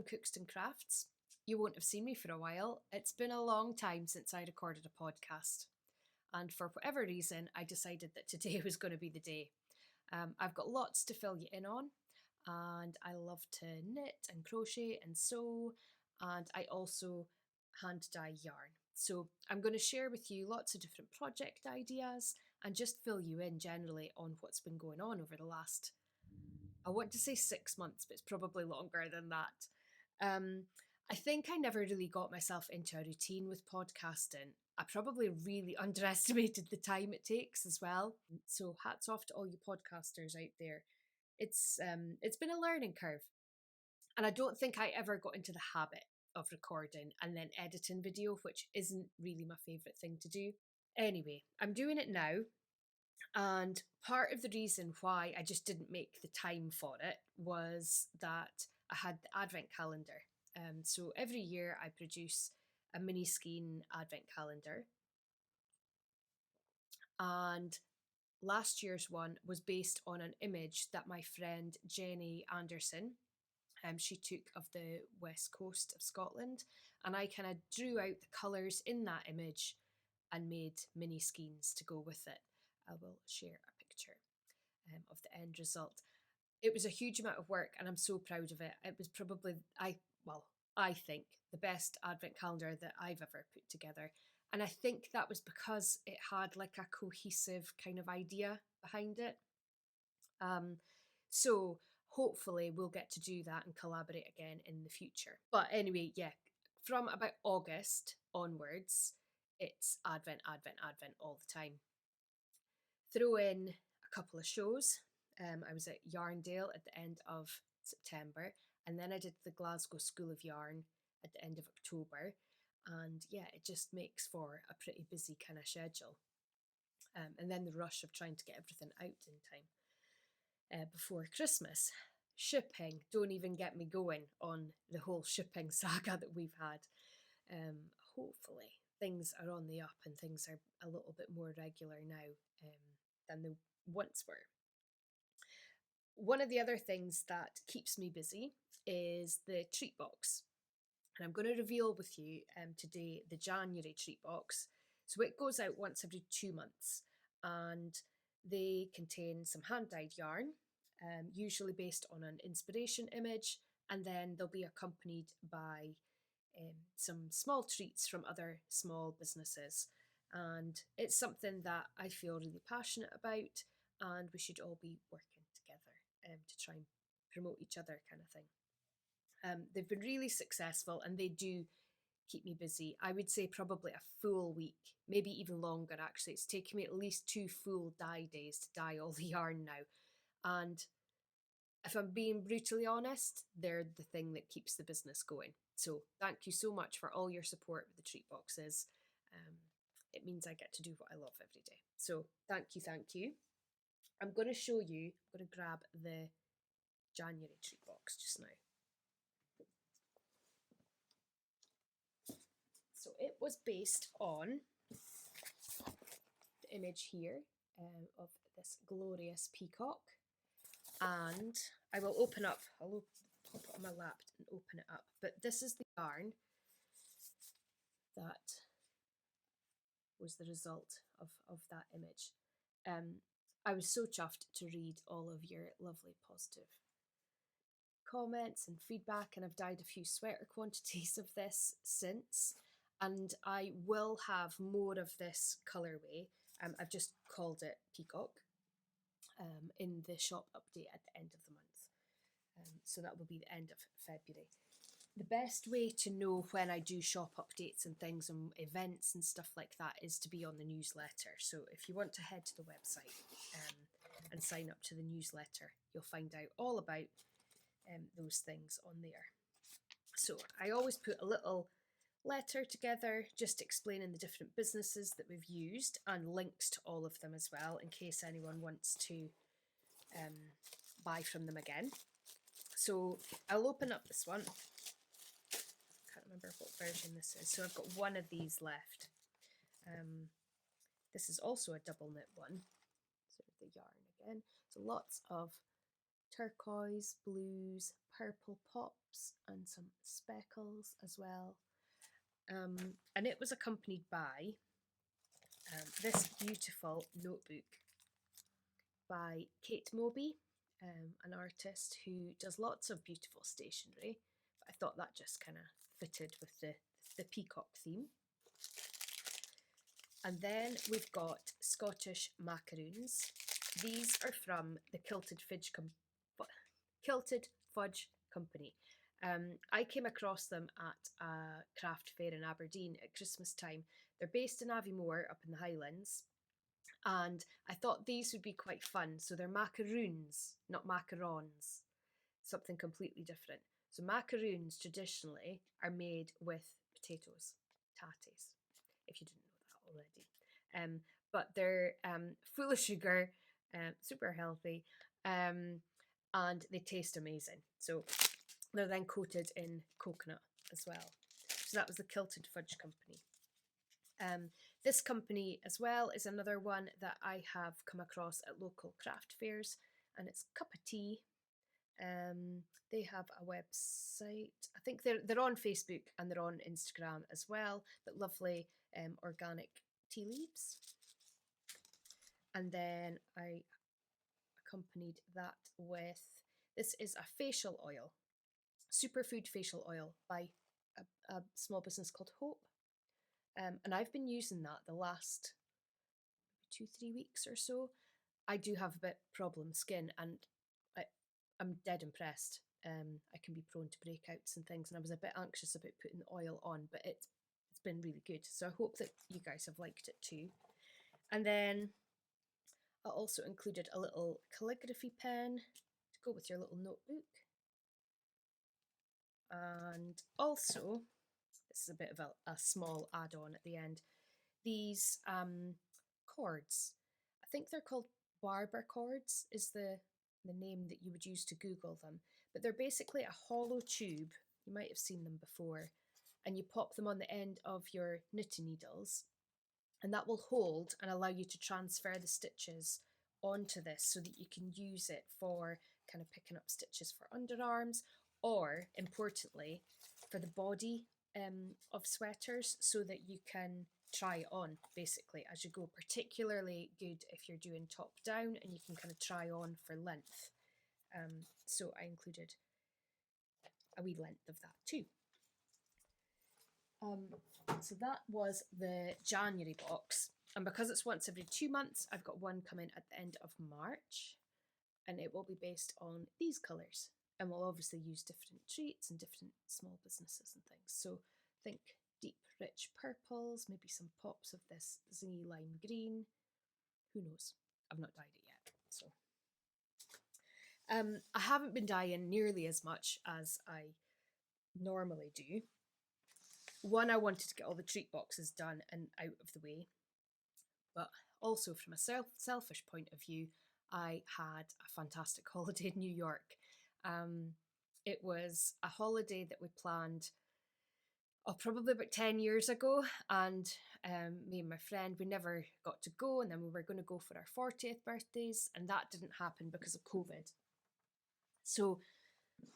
Cookston Crafts. You won't have seen me for a while. It's been a long time since I recorded a podcast. And for whatever reason, I decided that today was going to be the day. I've got lots to fill you in on, and I love to knit and crochet and sew, and I also hand dye yarn. So I'm going to share with you lots of different project ideas and just fill you in generally on what's been going on over the last, I want to say 6 months, but it's probably longer than that. I think I never really got myself into a routine with podcasting. I probably really underestimated the time it takes as well. So hats off to all you podcasters out there. It's been a learning curve, and I don't think I ever got into the habit of recording and then editing video, which isn't really my favourite thing to do. Anyway, I'm doing it now, and part of the reason why I just didn't make the time for it was that I had the advent calendar. So every year I produce a mini skein advent calendar, and last year's one was based on an image that my friend Jenny Anderson, she took of the west coast of Scotland, and I kind of drew out the colours in that image and made mini skeins to go with it. I will share a picture of the end result. It was a huge amount of work, and I'm so proud of it. It was probably, I think, the best advent calendar that I've ever put together. And I think that was because it had like a cohesive kind of idea behind it. So hopefully we'll get to do that and collaborate again in the future. But anyway, yeah, from about August onwards, it's Advent all the time. Throw in a couple of shows. I was at Yarndale at the end of September, and then I did the Glasgow School of Yarn at the end of October. And yeah, it just makes for a pretty busy kind of schedule. And then the rush of trying to get everything out in time before Christmas. Shipping, don't even get me going on the whole shipping saga that we've had. Hopefully things are on the up and things are a little bit more regular now than they once were. One of the other things that keeps me busy is the treat box. And I'm going to reveal with you today the January treat box. So it goes out once every 2 months, and they contain some hand-dyed yarn, usually based on an inspiration image, and then they'll be accompanied by some small treats from other small businesses. And it's something that I feel really passionate about, and we should all be working together to try and promote each other, kind of thing. They've been really successful, and they do keep me busy. I would say probably a full week, maybe even longer actually. It's taken me at least 2 full dye days to dye all the yarn now. And if I'm being brutally honest, they're the thing that keeps the business going. So thank you so much for all your support with the treat boxes. It means I get to do what I love every day. So thank you. I'm going to show you, I'm going to grab the January treat box just now. So it was based on the image here of this glorious peacock. And I will open up, I'll pop it on my lap and open it up. But this is the yarn that was the result of that image. I was so chuffed to read all of your lovely positive comments and feedback, and I've dyed a few sweater quantities of this since. And I will have more of this colourway. I've just called it Peacock in the shop update at the end of the month. So that will be the end of February. The best way to know when I do shop updates and things and events and stuff like that is to be on the newsletter. So if you want to head to the website and sign up to the newsletter, you'll find out all about those things on there. So I always put a little letter together just explaining the different businesses that we've used and links to all of them as well, in case anyone wants to buy from them again. So I'll open up this one. Can't remember what version this is. So I've got one of these left. This is also a double knit one. So the yarn again. So lots of turquoise, blues, purple pops, and some speckles as well. And it was accompanied by this beautiful notebook by Kate Moby, an artist who does lots of beautiful stationery. But I thought that just kind of fitted with the peacock theme. And then we've got Scottish macaroons. These are from the Kilted Fudge Company. I came across them at a craft fair in Aberdeen at Christmas time. They're based in Aviemore up in the Highlands. And I thought these would be quite fun. So they're macaroons, not macarons. Something completely different. So macaroons traditionally are made with potatoes, tatties, if you didn't know that already. But they're full of sugar, super healthy, and they taste amazing. So they're then coated in coconut as well. So that was the Kilted Fudge Company. This company as well is another one that I have come across at local craft fairs, and it's Cup of Tea. They have a website. I think they're on Facebook and they're on Instagram as well, but lovely organic tea leaves. And then I accompanied that with, this is a facial oil, superfood facial oil by a small business called Hope. And I've been using that the last 2-3 weeks or so. I do have a bit problem skin, and I'm dead impressed. I can be prone to breakouts and things, and I was a bit anxious about putting the oil on, but it's been really good. So I hope that you guys have liked it too. And then I also included a little calligraphy pen to go with your little notebook. And also, this is a bit of a small add-on at the end, these cords. I think they're called barber cords is the name that you would use to Google them. But they're basically a hollow tube. You might have seen them before. And you pop them on the end of your knitting needles. And that will hold and allow you to transfer the stitches onto this so that you can use it for kind of picking up stitches for underarms, or importantly for the body of sweaters, so that you can try it on basically as you go. Particularly good if you're doing top down and you can kind of try on for length. So I included a wee length of that too. So that was the January box, and because it's once every 2 months, I've got one coming at the end of March, and it will be based on these colours, and we'll obviously use different treats and different small businesses and things. So think deep rich purples, maybe some pops of this zingy lime green, who knows, I've not dyed it yet. So I haven't been dyeing nearly as much as I normally do. One, I wanted to get all the treat boxes done and out of the way, but also from a selfish point of view, I had a fantastic holiday in New York. It was a holiday that we planned probably about 10 years ago, and me and my friend, we never got to go, and then we were going to go for our 40th birthdays, and that didn't happen because of COVID. So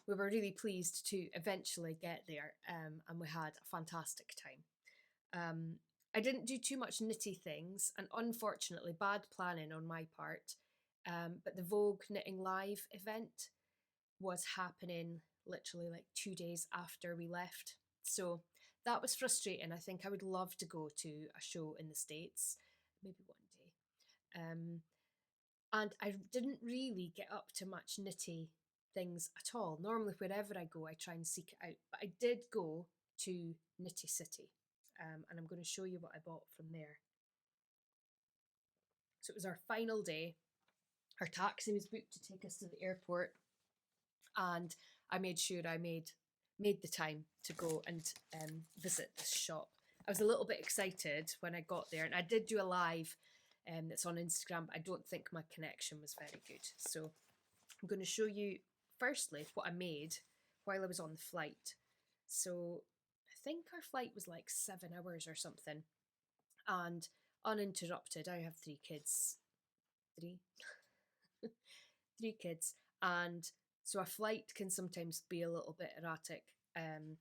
we were really pleased to eventually get there, and we had a fantastic time. I didn't do too much knitty things, and unfortunately bad planning on my part, but the Vogue Knitting Live event was happening literally like 2 days after we left. So that was frustrating. I think I would love to go to a show in the States, maybe one day. And I didn't really get up to much knitty things at all. Normally wherever I go I try and seek it out, but I did go to Knitty City, and I'm going to show you what I bought from there. So it was our final day. Our taxi was booked to take us to the airport, and I made sure I made the time to go and visit this shop. I was a little bit excited when I got there, and I did do a live that's on Instagram, but I don't think my connection was very good. So I'm going to show you firstly what I made while I was on the flight. So I think our flight was like 7 hours or something, and uninterrupted. I have 3 kids. 3 kids, And so a flight can sometimes be a little bit erratic, and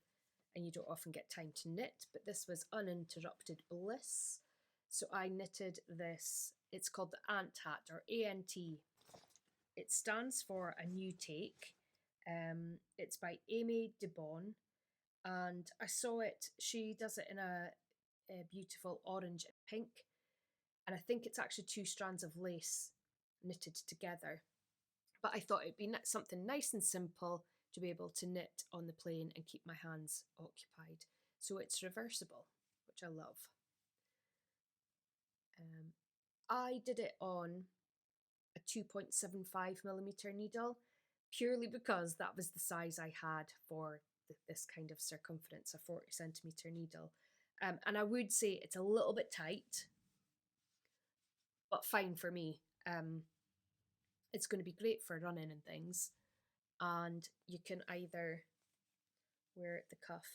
you don't often get time to knit, but this was uninterrupted bliss. So I knitted this, it's called the Ant Hat, or ANT. It stands for A New Take. It's by Amy DeBon, and I saw it, she does it in a beautiful orange and pink, and I think it's actually 2 strands of lace knitted together. But I thought it'd be something nice and simple to be able to knit on the plane and keep my hands occupied. So it's reversible, which I love. I did it on a 2.75mm needle, purely because that was the size I had for this kind of circumference, a 40cm needle. And I would say it's a little bit tight, but fine for me. It's going to be great for running and things. And you can either wear the cuff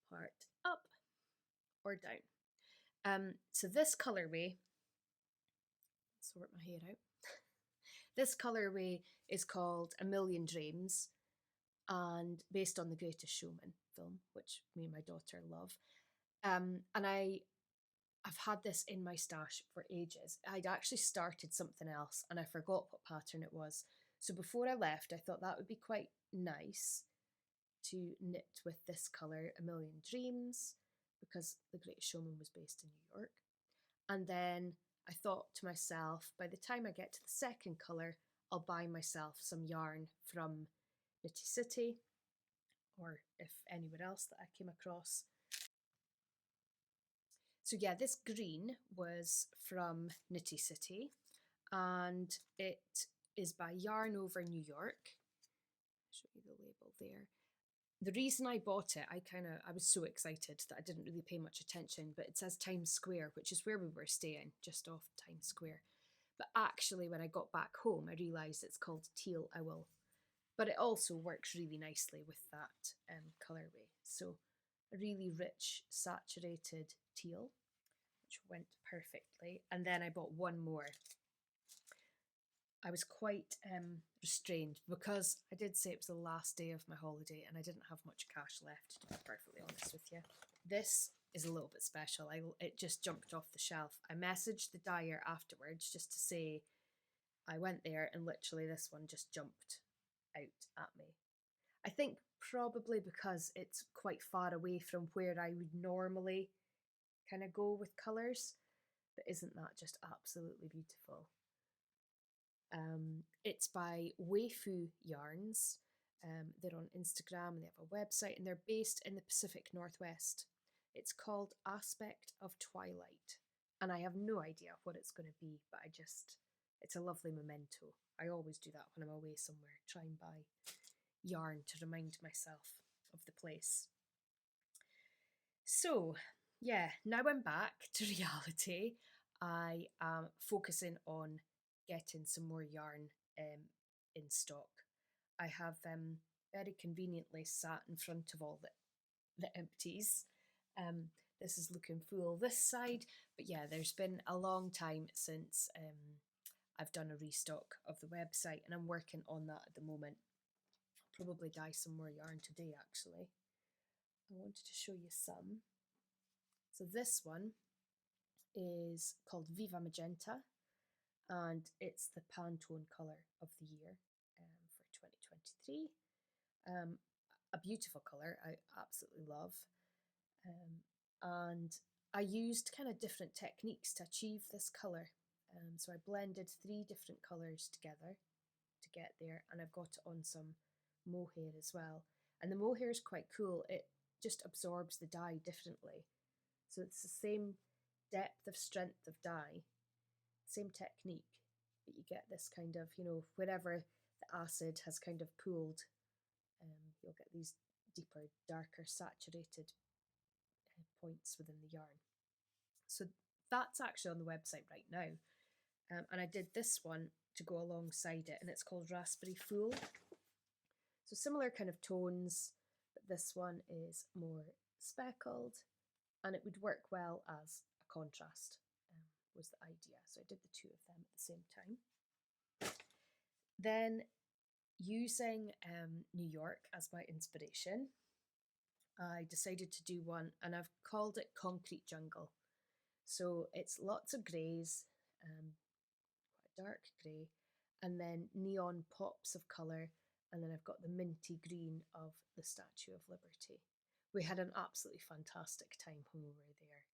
part up or down. So this colourway, sort my hair out. This colourway is called A Million Dreams, and based on The Greatest Showman film, which me and my daughter love. And I've had this in my stash for ages. I'd actually started something else and I forgot what pattern it was. So before I left, I thought that would be quite nice to knit with this colour, A Million Dreams, because The Greatest Showman was based in New York. And then I thought to myself, by the time I get to the second colour, I'll buy myself some yarn from Knitty City, or if anywhere else that I came across. So yeah, this green was from Knitty City, and it is by Yarn Over New York. I'll show you the label there. The reason I bought it, I was so excited that I didn't really pay much attention, but it says Times Square, which is where we were staying, just off Times Square. But actually, when I got back home, I realised it's called Teal Owl. But it also works really nicely with that colourway. So a really rich, saturated teal, which went perfectly. And then I bought one more. I was quite restrained because I did say it was the last day of my holiday and I didn't have much cash left, to be perfectly honest with you. This is a little bit special. It just jumped off the shelf. I messaged the dyer afterwards just to say I went there and literally this one just jumped out at me. I think probably because it's quite far away from where I would normally kind of go with colours, but isn't that just absolutely beautiful? It's by Weifu Yarns. They're on Instagram and they have a website and they're based in the Pacific Northwest. It's called Aspect of Twilight, and I have no idea what it's going to be, but it's a lovely memento. I always do that when I'm away somewhere, try and buy yarn to remind myself of the place. So yeah, now I'm back to reality. I am focusing on getting some more yarn in stock. I have very conveniently sat in front of all the empties. This is looking full this side, but yeah, there's been a long time since I've done a restock of the website and I'm working on that at the moment. I'll probably dye some more yarn today actually. I wanted to show you some. So this one is called Viva Magenta, and it's the Pantone colour of the year for 2023. A beautiful colour, I absolutely love. And I used kind of different techniques to achieve this colour. So I blended 3 different colours together to get there, and I've got it on some mohair as well. And the mohair is quite cool. It just absorbs the dye differently. So it's the same depth of strength of dye, same technique, but you get this kind of, wherever the acid has kind of pooled, you'll get these deeper, darker, saturated points within the yarn. So that's actually on the website right now. And I did this one to go alongside it, and it's called Raspberry Fool. So similar kind of tones, but this one is more speckled, and it would work well as a contrast, was the idea. So I did the 2 of them at the same time. Then using New York as my inspiration, I decided to do one and I've called it Concrete Jungle. So it's lots of greys, quite dark grey, and then neon pops of colour, and then I've got the minty green of the Statue of Liberty. We had an absolutely fantastic time when we were there.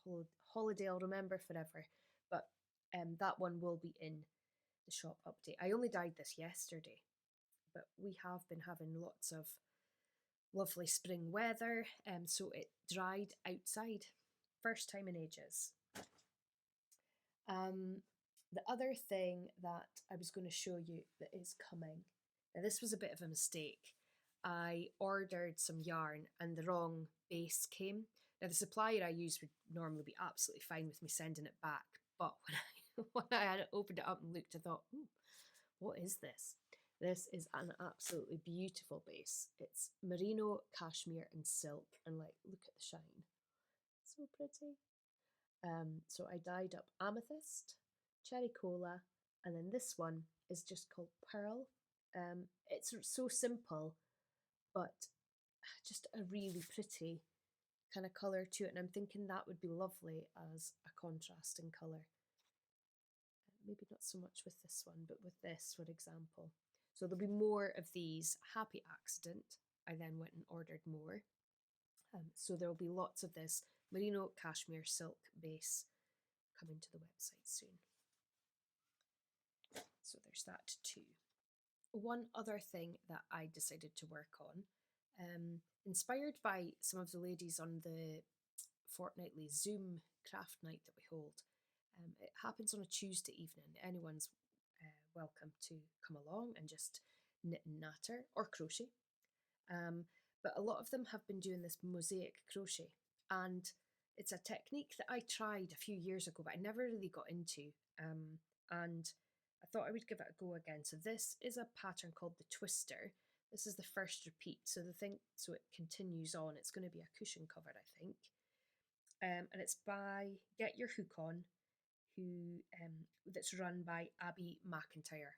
A holiday I'll remember forever. But that one will be in the shop update. I only dyed this yesterday, but we have been having lots of lovely spring weather, so it dried outside. First time in ages. The other thing that I was going to show you that is coming, now this was a bit of a mistake. I ordered some yarn and the wrong base came. Now the supplier I use would normally be absolutely fine with me sending it back, but when I had opened it up and looked, I thought, what is this? This is an absolutely beautiful base. It's merino, cashmere and silk, and like, look at the shine. So pretty. So I dyed up amethyst, cherry cola, and then this one is just called pearl. It's so simple, but just a really pretty kind of colour to it, and I'm thinking that would be lovely as a contrasting colour. Maybe not so much with this one, but with this, for example. So there'll be more of these. Happy accident. I then went and ordered more. So there'll be lots of this merino cashmere silk base coming to the website soon. So there's that too. One other thing that I decided to work on, inspired by some of the ladies on the fortnightly Zoom craft night that we hold. It happens on a Tuesday evening. Anyone's welcome to come along and just knit and natter or crochet. But a lot of them have been doing this mosaic crochet, and it's a technique that I tried a few years ago, but I never really got into. And I thought I would give it a go again. So this is a pattern called the Twister. This is the first repeat. So it continues on. It's going to be a cushion cover, I think. And it's by Get Your Hook On, that's run by Abby McIntyre.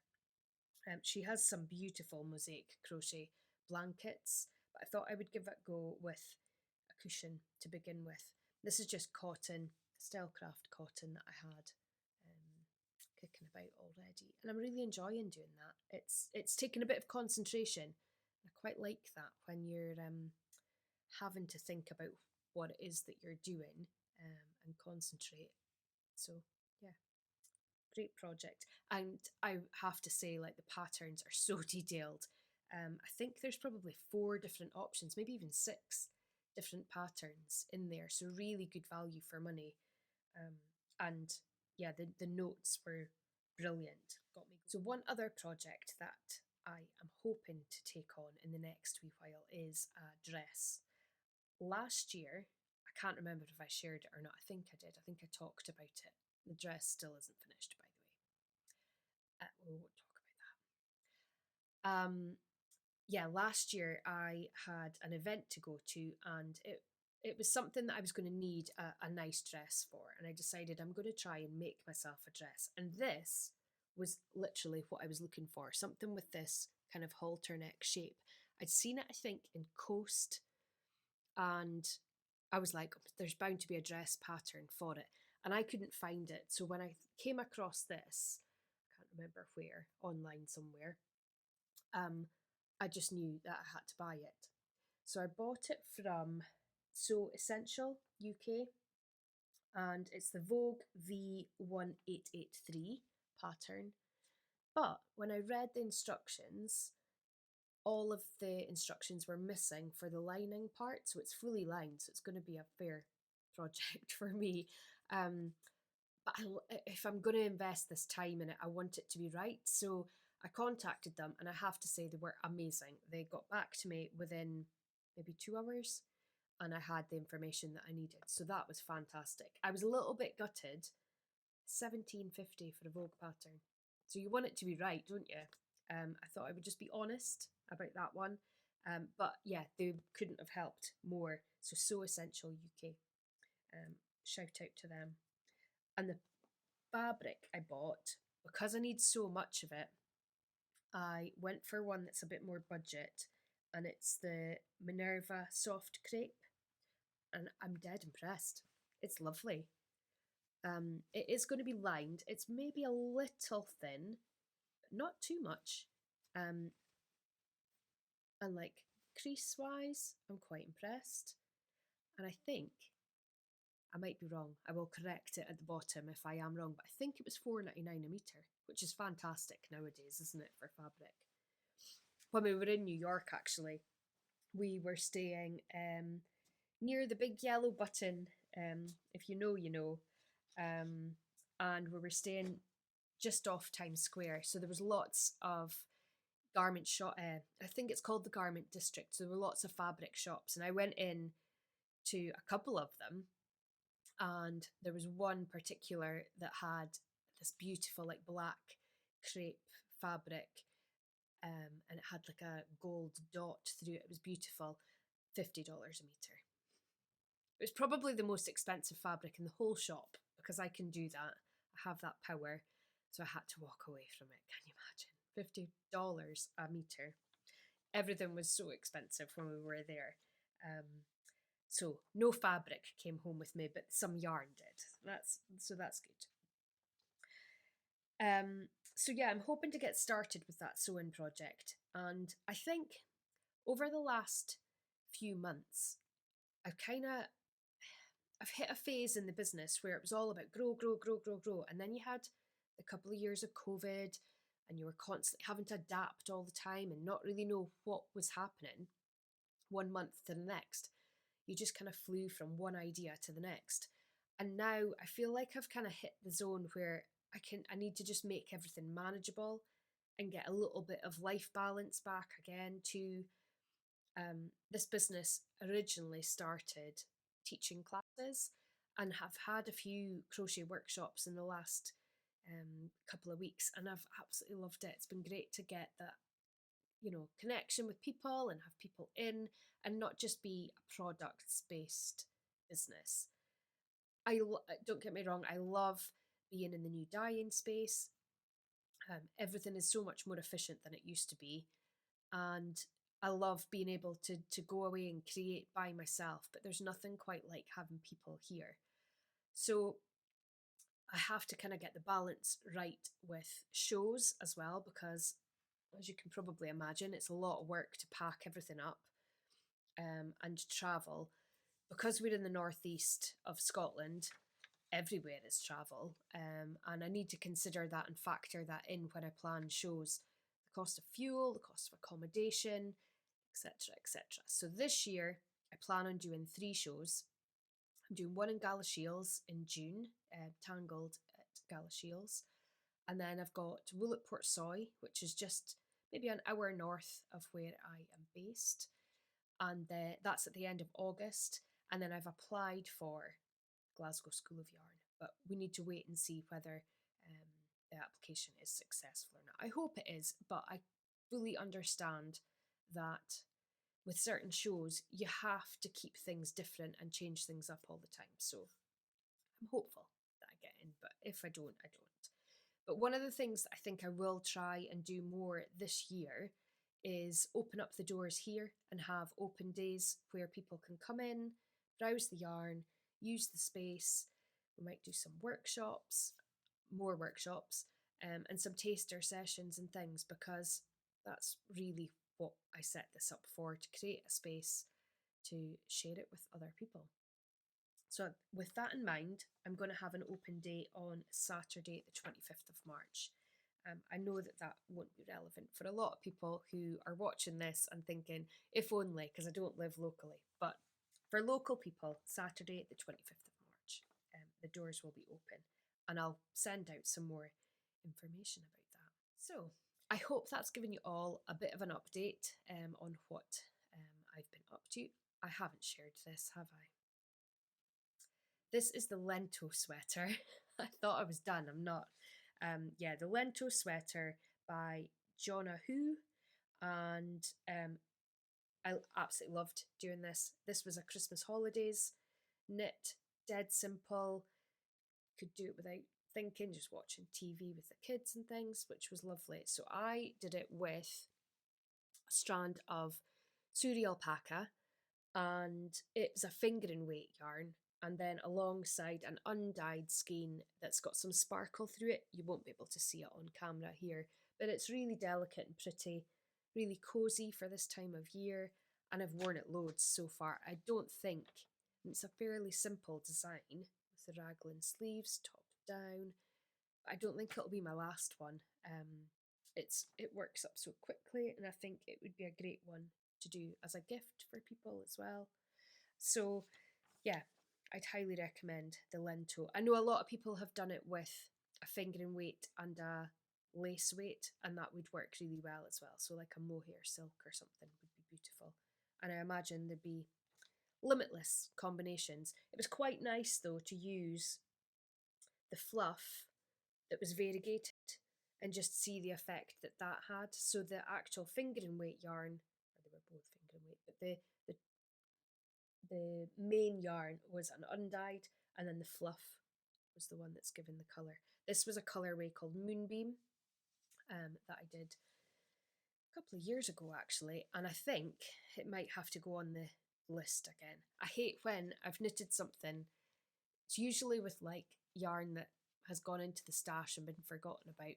She has some beautiful mosaic crochet blankets, but I thought I would give it a go with a cushion to begin with. This is just cotton, Stellcraft cotton that I had kicking about already, and I'm really enjoying doing that. It's taken a bit of concentration. I quite like that when you're having to think about what it is that you're doing and concentrate. So yeah, great project. And I have to say, like, the patterns are so detailed. I think there's probably 4 different options, maybe even 6 different patterns in there. So really good value for money. And yeah, the notes were brilliant. Got me. So one other project that I am hoping to take on in the next wee while is a dress. Last year, I can't remember if I shared it or not. I think I did. I think I talked about it. The dress still isn't finished, by the way. We won't talk about that. Yeah, last year I had an event to go to, and it was something that I was going to need a nice dress for, and I decided I'm going to try and make myself a dress. And this was literally what I was looking for, something with this kind of halter neck shape. I'd seen it, I think, in Coast, and I was like, there's bound to be a dress pattern for it, and I couldn't find it. So when I came across this, I can't remember where, online somewhere, I just knew that I had to buy it. So I bought it from So Essential UK, and it's the Vogue V1883 pattern. But when I read the instructions, all of the instructions were missing for the lining part, so it's fully lined, so it's going to be a fair project for me. But if I'm going to invest this time in it, I want it to be right. So I contacted them, and I have to say they were amazing. They got back to me within maybe 2 hours, and I had the information that I needed. So that was fantastic. I was a little bit gutted. $17.50 for a Vogue pattern. So you want it to be right, don't you? I thought I would just be honest about that one. But yeah, they couldn't have helped more. So Essential UK. Shout out to them. And the fabric I bought, because I need so much of it, I went for one that's a bit more budget, and it's the Minerva soft crepe, and I'm dead impressed. It's lovely. It is going to be lined. It's maybe a little thin, but not too much. Um, and like crease wise, I'm quite impressed. And I think I might be wrong. I will correct it at the bottom if I am wrong, but I think it was $4.99 a metre, which is fantastic nowadays, isn't it, for fabric? When we were in New York, actually, we were staying near the big yellow button. If you know, you know. And we were staying just off Times Square, so there was lots of garment shop. I think it's called the Garment District. So there were lots of fabric shops, and I went in to a couple of them, and there was one particular that had this beautiful like black crepe fabric, and it had like a gold dot through it. It was beautiful. $50 a meter. It was probably the most expensive fabric in the whole shop because I can do that. I have that power. So I had to walk away from it. Can you imagine? $50 a meter. Everything was so expensive when we were there. So no fabric came home with me, but some yarn did. That's good. So yeah, I'm hoping to get started with that sewing project. And I think over the last few months, I've hit a phase in the business where it was all about grow, grow, grow, grow, grow. And then you had a couple of years of COVID, and you were constantly having to adapt all the time and not really know what was happening one month to the next. You just kind of flew from one idea to the next. And now I feel like I've kind of hit the zone where I need to just make everything manageable and get a little bit of life balance back again to this business originally started teaching classes and have had a few crochet workshops in the last couple of weeks, and I've absolutely loved it. It's been great to get that, connection with people and have people in and not just be a products based business. Don't get me wrong, I love being in the new dyeing space. Everything is so much more efficient than it used to be, and I love being able to go away and create by myself, but there's nothing quite like having people here. So I have to kind of get the balance right with shows as well, because as you can probably imagine, it's a lot of work to pack everything up and travel. Because we're in the northeast of Scotland, everywhere is travel, and I need to consider that and factor that in when I plan shows. The cost of fuel, the cost of accommodation, etc., etc. So this year, I plan on doing 3 shows. I'm doing one in Galashiels in June, Tangled at Galashiels. And then I've got Wool at Port Soy, which is just maybe an hour north of where I am based. And that's at the end of August. And then I've applied for Glasgow School of Yarn. But we need to wait and see whether the application is successful or not. I hope it is, but I fully understand that with certain shows, you have to keep things different and change things up all the time. So I'm hopeful that I get in, but if I don't, I don't. But one of the things that I think I will try and do more this year is open up the doors here and have open days where people can come in, browse the yarn, use the space. We might do some workshops, more workshops, and some taster sessions and things, because that's really what I set this up for, to create a space to share it with other people. So with that in mind, I'm going to have an open day on Saturday, the 25th of March. I know that won't be relevant for a lot of people who are watching this and thinking, if only, because I don't live locally. But for local people, Saturday, the 25th of March, the doors will be open. And I'll send out some more information about that. So I hope that's given you all a bit of an update on what I've been up to. I haven't shared this, have I? This is the Lento Sweater. I thought I was done, I'm not. The Lento Sweater by Jonna Hietala, and I absolutely loved doing this. This was a Christmas holidays knit, dead simple. Could do it without thinking, just watching TV with the kids and things, which was lovely. So I did it with a strand of suri alpaca, and it was a fingering weight yarn, and then alongside an undyed skein that's got some sparkle through it. You won't be able to see it on camera here, but it's really delicate and pretty, really cozy for this time of year, and I've worn it loads so far. I don't think, and it's a fairly simple design with the raglan sleeves, top down. I don't think it'll be my last one. It works up so quickly, and I think it would be a great one to do as a gift for people as well. So yeah, I'd highly recommend the Lento. I know a lot of people have done it with a fingering weight and a lace weight, and that would work really well as well. So like a mohair silk or something would be beautiful. And I imagine there'd be limitless combinations. It was quite nice though to use the fluff that was variegated and just see the effect that that had. So the actual fingering weight yarn, or they were both fingering weight, but the main yarn was an undyed, and then the fluff was the one that's given the colour. This was a colourway called Moonbeam that I did a couple of years ago actually, and I think it might have to go on the list again. I hate when I've knitted something, it's usually with like yarn that has gone into the stash and been forgotten about,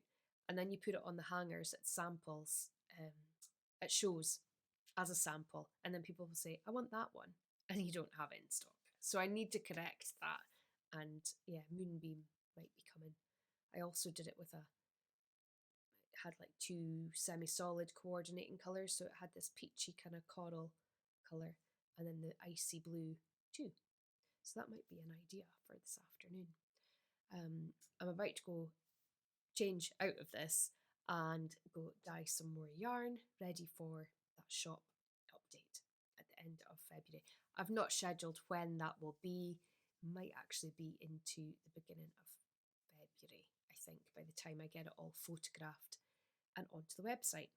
and then you put it on the hangers at samples, at shows as a sample, and then people will say, I want that one, and you don't have it in stock. So I need to correct that, and yeah, Moonbeam might be coming. I also did it with it had like two semi-solid coordinating colours, so it had this peachy kind of coral colour, and then the icy blue too. So that might be an idea for this afternoon. I'm about to go change out of this and go dye some more yarn, ready for that shop update at the end of February. I've not scheduled when that will be. Might actually be into the beginning of February, I think, by the time I get it all photographed and onto the website.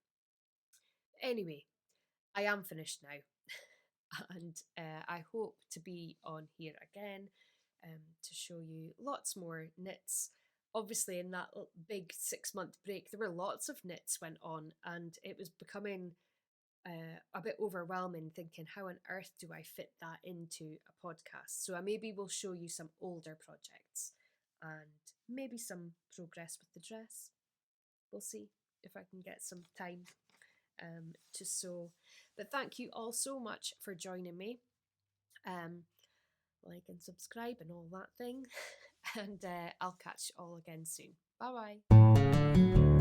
Anyway, I am finished now. And I hope to be on here again to show you lots more knits. Obviously, in that big 6-month break, there were lots of knits went on, and it was becoming a bit overwhelming, thinking how on earth do I fit that into a podcast. So I maybe will show you some older projects and maybe some progress with the dress. We'll see if I can get some time to sew. But thank you all so much for joining me. Like and subscribe and all that thing. And I'll catch you all again soon. Bye bye.